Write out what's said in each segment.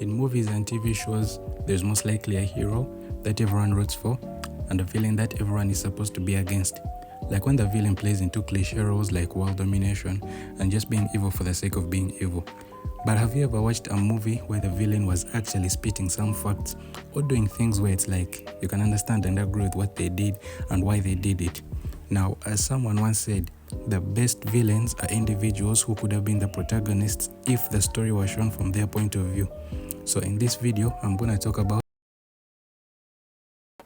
In movies and TV shows, there's most likely a hero that everyone roots for and a villain that everyone is supposed to be against. Like when the villain plays into cliche roles like world domination and just being evil for the sake of being evil. But have you ever watched a movie where the villain was actually spitting some facts or doing things where it's like you can understand and agree with what they did and why they did it? Now, as someone once said, the best villains are individuals who could have been the protagonists if the story was shown from their point of view. So in this video, I'm going to talk about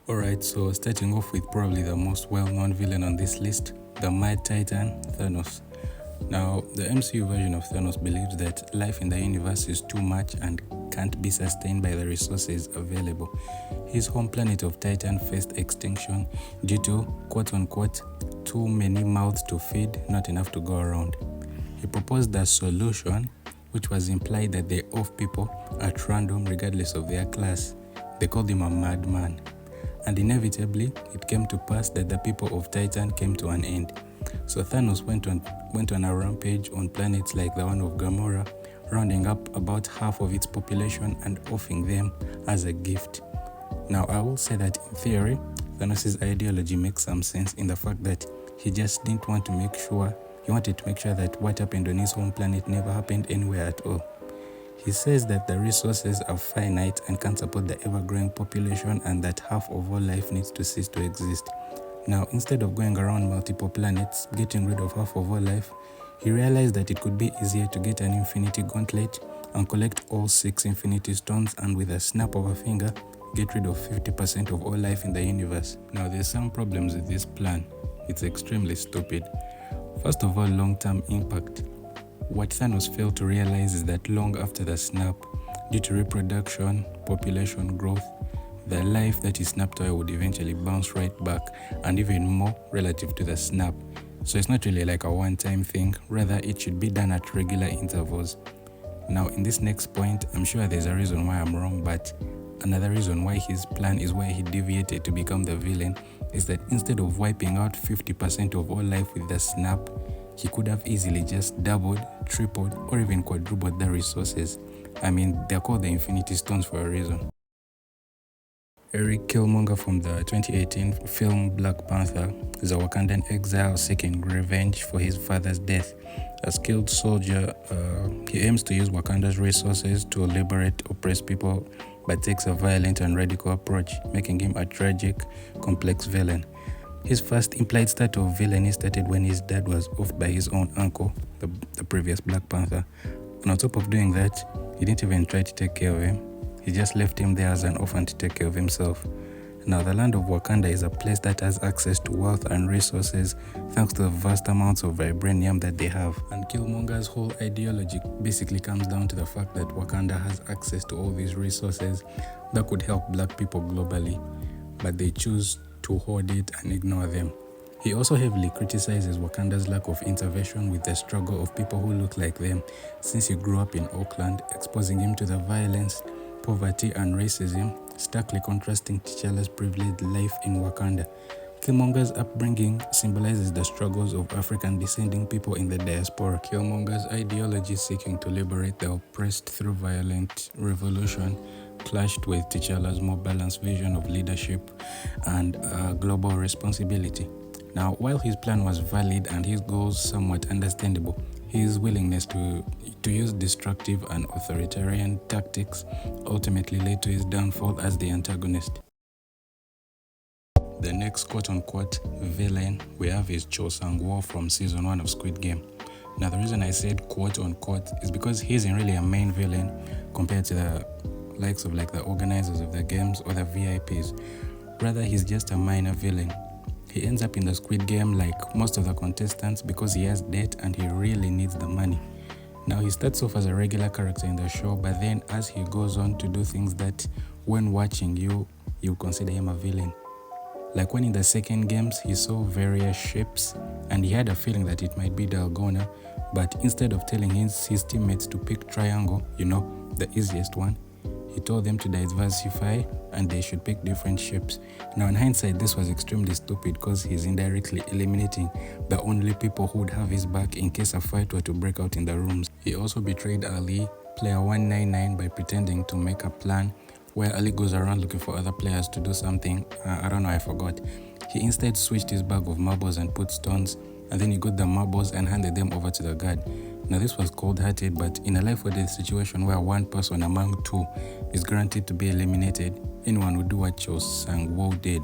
Alright, so starting off with probably the most well-known villain on this list, the Mad Titan, Thanos. Now, the MCU version of Thanos believes that life in the universe is too much and can't be sustained by the resources available. His home planet of Titan faced extinction due to, quote-unquote, too many mouths to feed, not enough to go around. He proposed a solution, which was implied that they off people at random regardless of their class. They called him a madman. And inevitably, it came to pass that the people of Titan came to an end. So Thanos went on a rampage on planets like the one of Gamora, rounding up about half of its population and offering them as a gift. Now, I will say that in theory, Thanos' ideology makes some sense in the fact that he just didn't want to make sure, he wanted to make sure that what happened on his home planet never happened anywhere at all. He says that the resources are finite and can't support the ever-growing population and that half of all life needs to cease to exist. Now, instead of going around multiple planets, getting rid of half of all life, he realized that it could be easier to get an infinity gauntlet and collect all 6 infinity stones and with a snap of a finger, get rid of 50% of all life in the universe. Now, there's some problems with this plan. It's extremely stupid. First of all, long-term impact. What Thanos failed to realize is that long after the snap, due to reproduction, population growth, the life that he snapped away would eventually bounce right back and even more relative to the snap. So it's not really like a one-time thing, rather it should be done at regular intervals. Now in this next point, I'm sure there's a reason why I'm wrong, but another reason why his plan is why he deviated to become the villain is that instead of wiping out 50% of all life with the snap, he could have easily just doubled, tripled, or even quadrupled the resources. I mean, they're called the Infinity Stones for a reason. Eric Killmonger from the 2018 film Black Panther is a Wakandan exile seeking revenge for his father's death. A skilled soldier, he aims to use Wakanda's resources to liberate oppressed people, but takes a violent and radical approach, making him a tragic, complex villain. His first implied start of villainy started when his dad was offed by his own uncle, the previous Black Panther. And on top of doing that, he didn't even try to take care of him. He just left him there as an orphan to take care of himself. Now, the land of Wakanda is a place that has access to wealth and resources thanks to the vast amounts of vibranium that they have. And Killmonger's whole ideology basically comes down to the fact that Wakanda has access to all these resources that could help black people globally, but they choose to hoard it and ignore them. He also heavily criticizes Wakanda's lack of intervention with the struggle of people who look like them, since he grew up in Auckland, exposing him to the violence, poverty and racism, starkly contrasting T'Challa's privileged life in Wakanda. Killmonger's upbringing symbolizes the struggles of African descending people in the diaspora. Killmonger's ideology seeking to liberate the oppressed through violent revolution clashed with T'Challa's more balanced vision of leadership and global responsibility. Now, while his plan was valid and his goals somewhat understandable, his willingness to use destructive and authoritarian tactics ultimately led to his downfall as the antagonist. The next quote-unquote villain we have is Cho Sang-woo from season 1 of Squid Game. Now, the reason I said quote-unquote is because he isn't really a main villain compared to the likes of like the organizers of the games or the VIPs. Rather, he's just a minor villain. He ends up in the Squid Game like most of the contestants because he has debt and he really needs the money. Now, he starts off as a regular character in the show, but then as he goes on to do things that when watching you consider him a villain. Like when in the second games, he saw various ships and he had a feeling that it might be Dalgona, but instead of telling his teammates to pick Triangle, the easiest one, he told them to diversify and they should pick different ships. Now in hindsight, this was extremely stupid because he's indirectly eliminating the only people who would have his back in case a fight were to break out in the rooms. He also betrayed Ali player 199 by pretending to make a plan where Ali goes around looking for other players to do something. I don't know, I forgot. He instead switched his bag of marbles and put stones, and then he got the marbles and handed them over to the guard. Now this was cold-hearted, but in a life or death situation where one person among two is guaranteed to be eliminated, anyone would do what Cho Sang-woo did.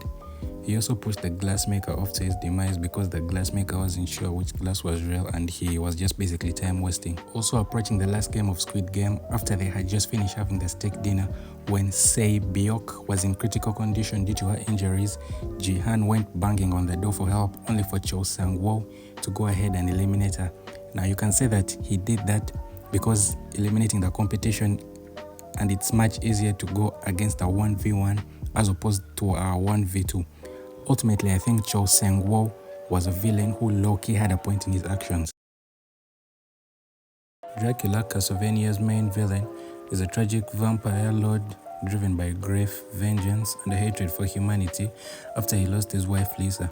He also pushed the glassmaker off to his demise because the glassmaker wasn't sure which glass was real and he was just basically time wasting. Also approaching the last game of Squid Game after they had just finished having the steak dinner, when Sei Byok was in critical condition due to her injuries, Ji-han went banging on the door for help only for Cho Sang-woo to go ahead and eliminate her. Now you can say that he did that because eliminating the competition, and it's much easier to go against a 1v1 as opposed to a 1v2. Ultimately, I think Cho Sang-woo was a villain who low-key had a point in his actions. Dracula, Castlevania's main villain, is a tragic vampire lord driven by grief, vengeance, and a hatred for humanity after he lost his wife Lisa.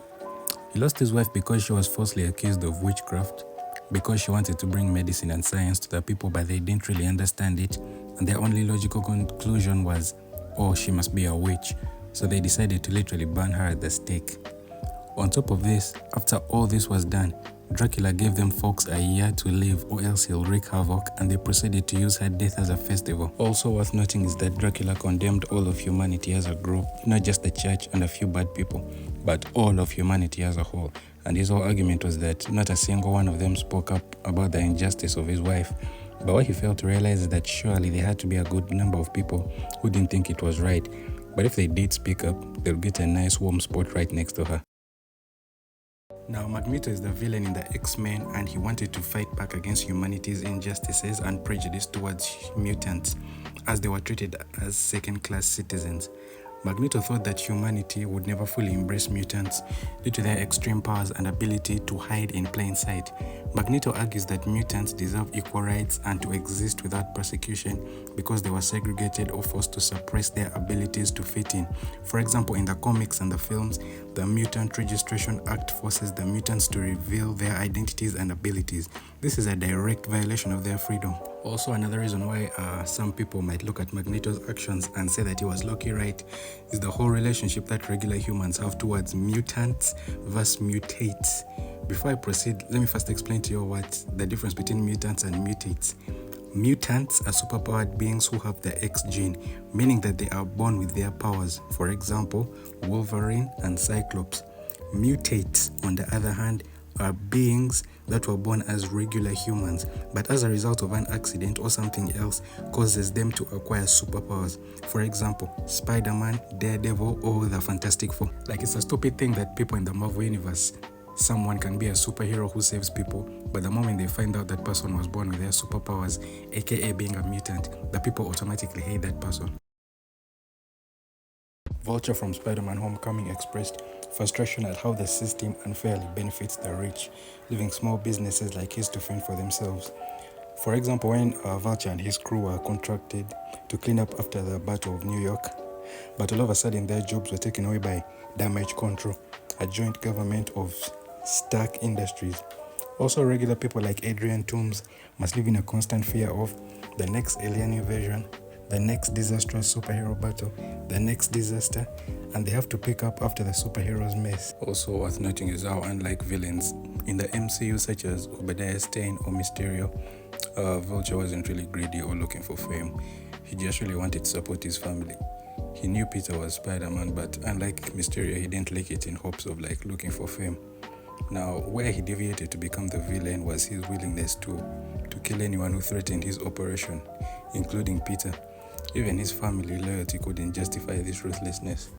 He lost his wife because she was falsely accused of witchcraft, because she wanted to bring medicine and science to the people but they didn't really understand it, and their only logical conclusion was, oh, she must be a witch. So they decided to literally burn her at the stake. On top of this, after all this was done, Dracula gave them folks a year to live or else he'll wreak havoc, and they proceeded to use her death as a festival. Also worth noting is that Dracula condemned all of humanity as a group, not just the church and a few bad people, but all of humanity as a whole. And his whole argument was that not a single one of them spoke up about the injustice of his wife. But what he failed to realize is that surely there had to be a good number of people who didn't think it was right. But if they did speak up, they'll get a nice warm spot right next to her. Now, Magneto is the villain in the X-Men, and he wanted to fight back against humanity's injustices and prejudice towards mutants, as they were treated as second-class citizens. Magneto thought that humanity would never fully embrace mutants due to their extreme powers and ability to hide in plain sight. Magneto argues that mutants deserve equal rights and to exist without persecution because they were segregated or forced to suppress their abilities to fit in. For example, in the comics and the films, the Mutant Registration Act forces the mutants to reveal their identities and abilities. This is a direct violation of their freedom. Also, another reason why some people might look at Magneto's actions and say that he was low-key right is the whole relationship that regular humans have towards mutants versus mutates. Before I proceed, let me first explain to you what the difference between mutants and mutates. Mutants are superpowered beings who have the X gene, meaning that they are born with their powers. For example, Wolverine and Cyclops. Mutates, on the other hand, are beings that were born as regular humans, but as a result of an accident or something else causes them to acquire superpowers. For example, Spider-Man, Daredevil, or the Fantastic Four. Like, it's a stupid thing that people in the Marvel universe, someone can be a superhero who saves people, but the moment they find out that person was born with their superpowers, aka being a mutant, the people automatically hate that person. Vulture from Spider-Man Homecoming expressed frustration at how the system unfairly benefits the rich, leaving small businesses like his to fend for themselves. For example, when Vulture and his crew were contracted to clean up after the Battle of New York, but all of a sudden their jobs were taken away by Damage Control, a joint government of Stark Industries. Also, regular people like Adrian Toomes must live in a constant fear of the next alien invasion, the next disastrous superhero battle, the next disaster, and they have to pick up after the superhero's mess. Also worth noting is how, unlike villains in the MCU such as Obadiah Stane or Mysterio, Vulture wasn't really greedy or looking for fame. He just really wanted to support his family. He knew Peter was Spider-Man, but unlike Mysterio, he didn't like it in hopes of looking for fame. Now, where he deviated to become the villain was his willingness to kill anyone who threatened his operation, including Peter. Even his family loyalty couldn't justify this ruthlessness.